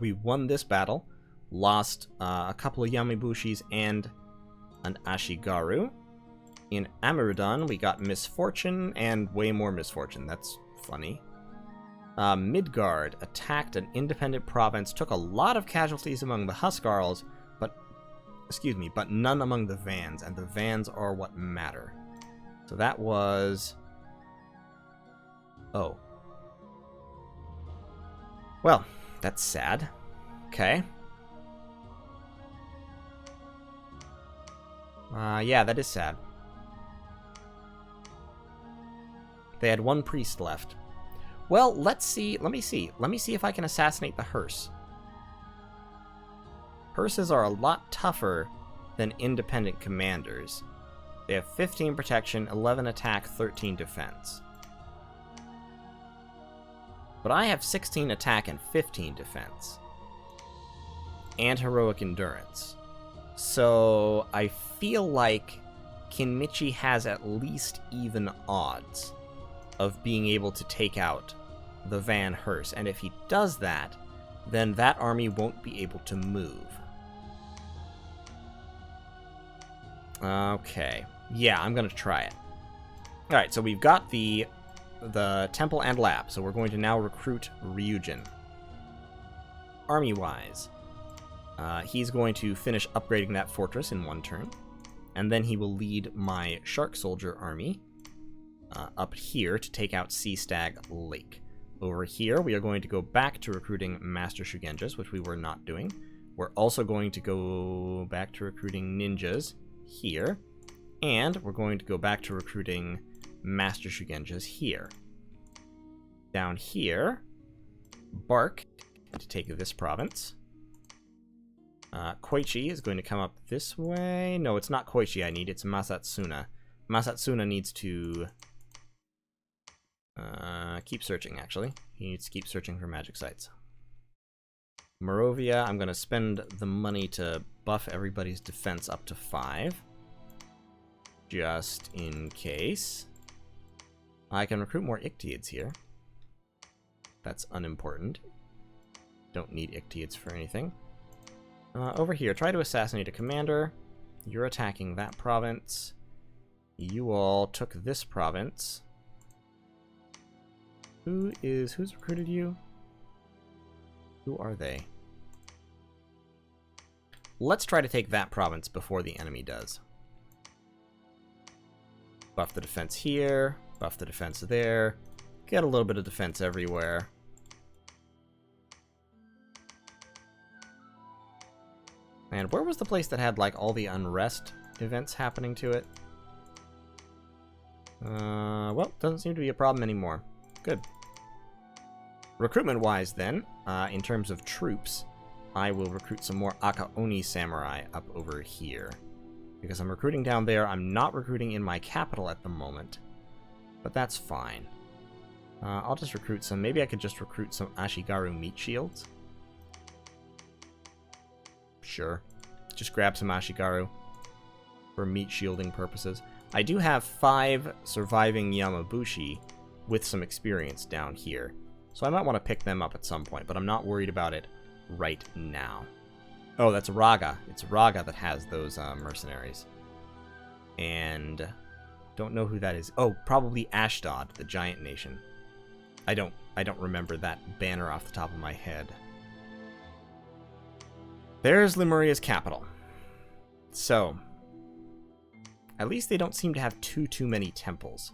We won this battle, lost a couple of Yamibushis and an Ashigaru. In Amirudan, we got misfortune and way more misfortune. That's funny. Midgard attacked an independent province, took a lot of casualties among the Huskarls, but none among the Vans, and the Vans are what matter. So that was... Oh. Well, that's sad. Okay. Yeah, that is sad. They had one priest left. Well, let's see. Let me see if I can assassinate the hearse. Hearses are a lot tougher than independent commanders. They have 15 protection, 11 attack, 13 defense. But I have 16 attack and 15 defense. And heroic endurance. So I feel like Kinmichi has at least even odds of being able to take out the Van Hearse. And if he does that, then that army won't be able to move. Okay. Yeah, I'm going to try it. Alright, so we've got the temple and lab, so we're going to now recruit Ryujin. Army-wise, he's going to finish upgrading that fortress in one turn, and then he will lead my Shark Soldier army up here to take out Sea Stag Lake. Over here, we are going to go back to recruiting Master Shugenjas, which we were not doing. We're also going to go back to recruiting ninjas here, and we're going to go back to recruiting Master Shugenjas here. Down here, Bark to take this province. Koichi is going to come up this way. No, it's not Koichi I need, it's Masatsuna. Masatsuna needs to keep searching, actually. He needs to keep searching for magic sites. Morovia, I'm going to spend the money to buff everybody's defense up to 5. Just in case. I can recruit more Ictiids here. That's unimportant. Don't need Ictiids for anything. Over here, try to assassinate a commander. You're attacking that province. You all took this province. Who's recruited you? Who are they? Let's try to take that province before the enemy does. Buff the defense here, buff the defense there, get a little bit of defense everywhere. And where was the place that had, like, all the unrest events happening to it? Well, doesn't seem to be a problem anymore. Good. Recruitment-wise, then, in terms of troops, I will recruit some more Akaoni samurai up over here. Because I'm recruiting down there, I'm not recruiting in my capital at the moment. But that's fine. I'll just recruit some. Maybe I could just recruit some Ashigaru meat shields. Sure. Just grab some Ashigaru for meat shielding purposes. I do have 5 surviving Yamabushi with some experience down here. So I might want to pick them up at some point, but I'm not worried about it right now. Oh, that's Raga. It's Raga that has those mercenaries. And don't know who that is. Oh, probably Ashdod, the giant nation. I don't remember that banner off the top of my head. There's Lemuria's capital. So, at least they don't seem to have too many temples.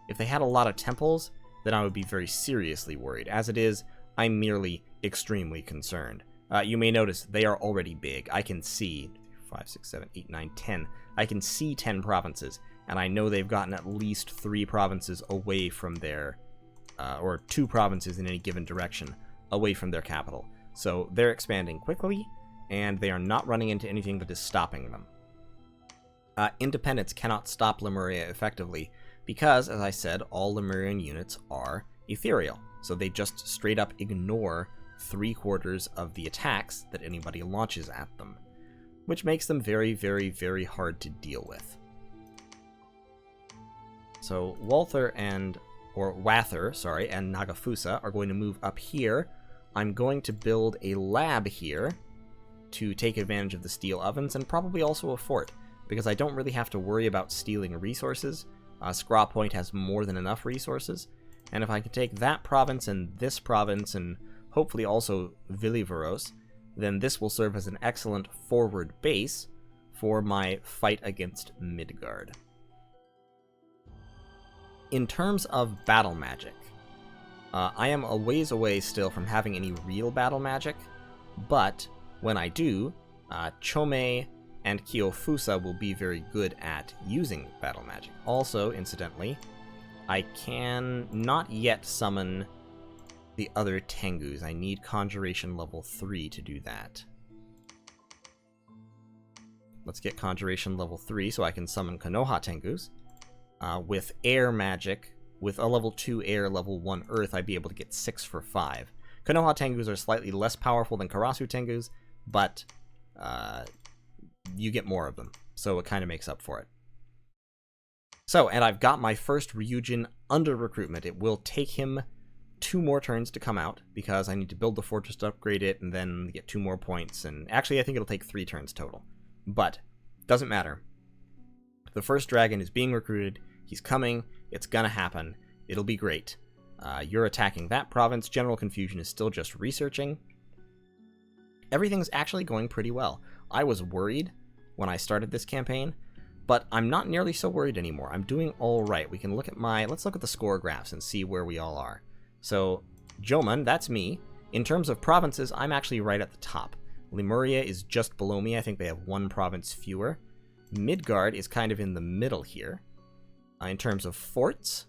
If they had a lot of temples, then I would be very seriously worried. As it is, I'm merely extremely concerned. You may notice they are already big. I can see 5, 6, 7, 8, 9, 10. I can see 10 provinces, and I know they've gotten at least 3 provinces away from their, or 2 provinces in any given direction away from their capital. So they're expanding quickly, and they are not running into anything that is stopping them. Independence cannot stop Lemuria effectively, because, as I said, all Lemurian units are ethereal. So they just straight up ignore 3/4 of the attacks that anybody launches at them, which makes them very, very, very hard to deal with. So Wather and Nagafusa are going to move up here. I'm going to build a lab here to take advantage of the steel ovens, and probably also a fort, because I don't really have to worry about stealing resources. Scraw Point has more than enough resources, and if I can take that province and this province and hopefully also Viliveros, then this will serve as an excellent forward base for my fight against Midgard. In terms of battle magic, I am a ways away still from having any real battle magic, but when I do, Chome and Kyofusa will be very good at using battle magic. Also, incidentally, I can not yet summon the other Tengus. I need Conjuration level 3 to do that. Let's get Conjuration level 3 so I can summon Konoha Tengus. With air magic, with a level 2 air, level 1 earth, I'd be able to get 6 for 5. Konoha Tengus are slightly less powerful than Karasu Tengus, but you get more of them, so it kind of makes up for it. So, and I've got my first Ryujin under recruitment. It will take him 2 more turns to come out, because I need to build the fortress to upgrade it, and then get 2 more points, and actually I think it'll take 3 turns total. But, doesn't matter. The first dragon is being recruited, he's coming, it's gonna happen, it'll be great. You're attacking that province, General Confusion is still just researching. Everything's actually going pretty well. I was worried when I started this campaign, but I'm not nearly so worried anymore. I'm doing alright. We can look at let's look at the score graphs and see where we all are. So, Jomon, that's me. In terms of provinces, I'm actually right at the top. Lemuria is just below me. I think they have 1 province fewer. Midgard is kind of in the middle here. In terms of forts,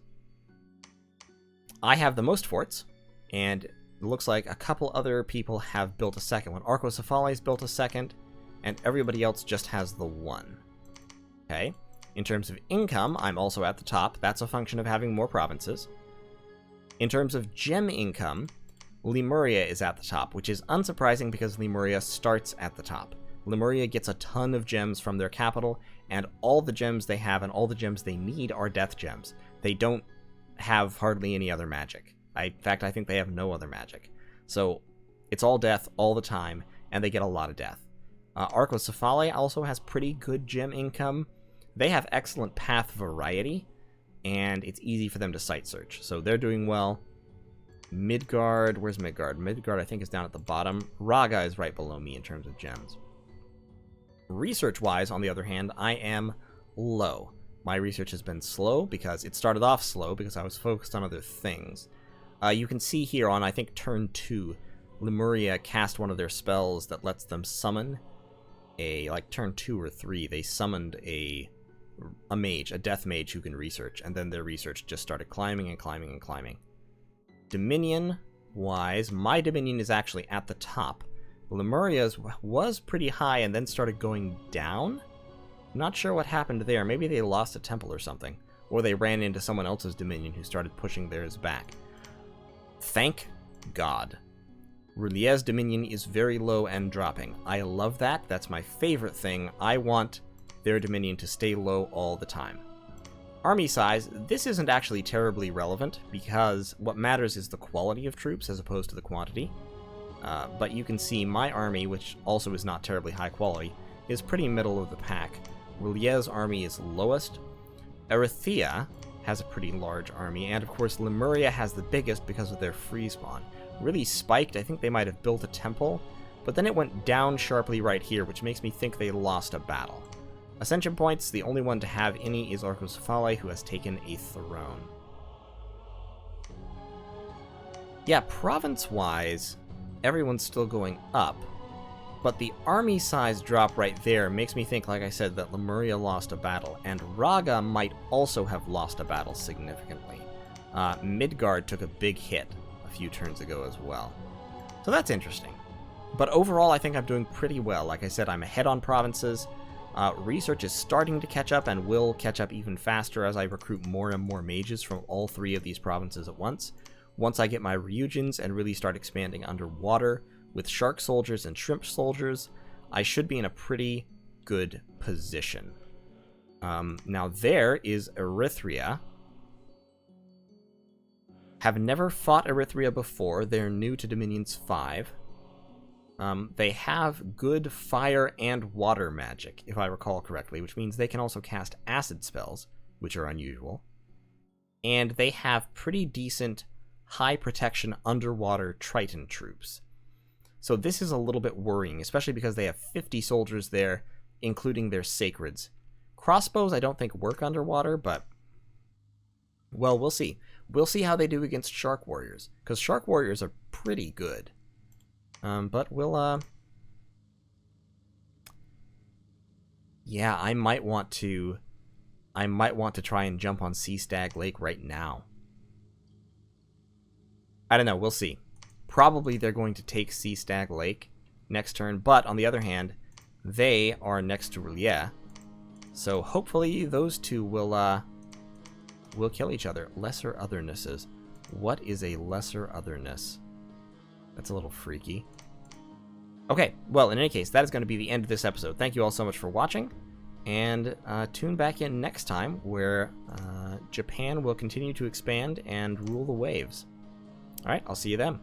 I have the most forts, and it looks like a couple other people have built a second one. Arcocephales built a second. and everybody else just has the 1. Okay? In terms of income, I'm also at the top. That's a function of having more provinces. In terms of gem income, Lemuria is at the top, which is unsurprising because Lemuria starts at the top. Lemuria gets a ton of gems from their capital, and all the gems they have and all the gems they need are death gems. They don't have hardly any other magic. In fact, I think they have no other magic. So it's all death all the time, and they get a lot of death. Arcocephale also has pretty good gem income. They have excellent path variety, and it's easy for them to site search. So they're doing well. Midgard, where's Midgard? Midgard, I think, is down at the bottom. Raga is right below me in terms of gems. Research-wise, on the other hand, I am low. My research has been slow because it started off slow because I was focused on other things. You can see here on, I think, turn 2, Lemuria cast one of their spells that lets them summon like turn 2 or 3, they summoned a mage, a death mage who can research, and then their research just started climbing and climbing and climbing. Dominion-wise, my Dominion is actually at the top. Lemuria's was pretty high and then started going down. Not sure what happened there. Maybe they lost a temple or something. Or they ran into someone else's Dominion who started pushing theirs back. Thank God. Rulier's Dominion is very low and dropping. I love that. That's my favorite thing. I want their Dominion to stay low all the time. Army size, this isn't actually terribly relevant because what matters is the quality of troops as opposed to the quantity. But you can see my army, which also is not terribly high quality, is pretty middle of the pack. Rulier's army is lowest. Eritrea has a pretty large army, and of course Lemuria has the biggest because of their free spawn. Really spiked. I think they might have built a temple, but then it went down sharply right here, which makes me think they lost a battle. Ascension points, the only one to have any is Arcocephale, who has taken a throne. Yeah, province-wise, everyone's still going up, but the army size drop right there makes me think, like I said, that Lemuria lost a battle, and Raga might also have lost a battle significantly. Midgard took a big hit a few turns ago as well. So that's interesting. But overall, I think I'm doing pretty well. Like I said, I'm ahead on provinces. Research is starting to catch up and will catch up even faster as I recruit more and more mages from all 3 of these provinces at once. Once I get my Ryujins and really start expanding underwater with shark soldiers and shrimp soldiers, I should be in a pretty good position. Now there is Eritrea. Have never fought Eritrea before. They're new to Dominions 5. They have good fire and water magic, if I recall correctly, which means they can also cast acid spells, which are unusual. And they have pretty decent high protection underwater Triton troops. So this is a little bit worrying, especially because they have 50 soldiers there, including their sacreds. Crossbows I don't think work underwater, but well, we'll see. We'll see how they do against shark warriors, because shark warriors are pretty good. But we'll, yeah, I might want to try and jump on Sea Stag Lake right now. I don't know, we'll see. Probably they're going to take Sea Stag Lake next turn, but on the other hand, they are next to Rulier. So hopefully those two will kill each other. Lesser othernesses. What is a lesser otherness? That's a little freaky. Okay, well, in any case, that is going to be the end of this episode. Thank you all so much for watching, and tune back in next time where Japan will continue to expand and rule the waves. All right, I'll see you then.